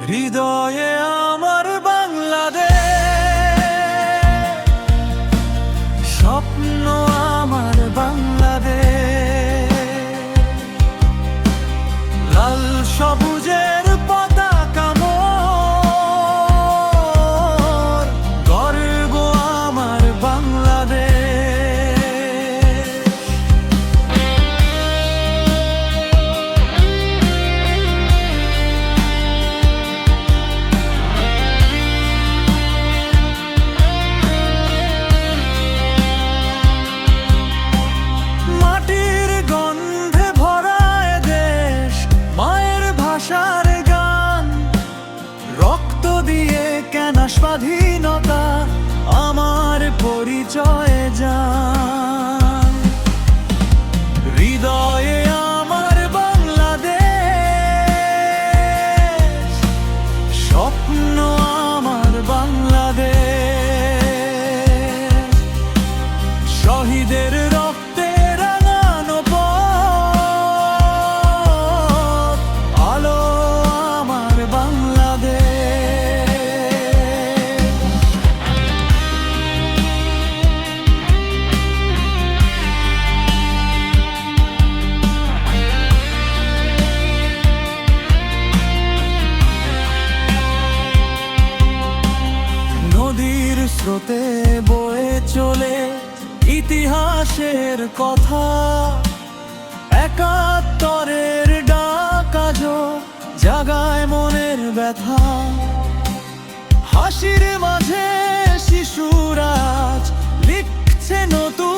হৃদয়ে আমার বাংলাদেশ, স্বপ্ন আমার বাংলাদেশ। লাল সবুজের পতাকা মোর, গর্ব আমার বাংলাদেশ। মাটির গন্ধে ভরা এ দেশ, মায়ের ভাষার গান, রক্ত দিয়ে কেনা স্বাধীনতা আমার পরিচয়ে যান। হৃদয়ে আমার বাংলাদেশ, স্বপ্ন আমার বাংলাদেশ। শহীদের রক্তে রাঙানো পথ, আলো আমার বাংলাদেশ। নদীর স্রোতে বয়ে চলে ইতিহাসের কথা, একাত্তরের ডাক আজো জাগায় মনের ব্যথা। হাসির মাঝে শিশুরাজ লিখছে নতুন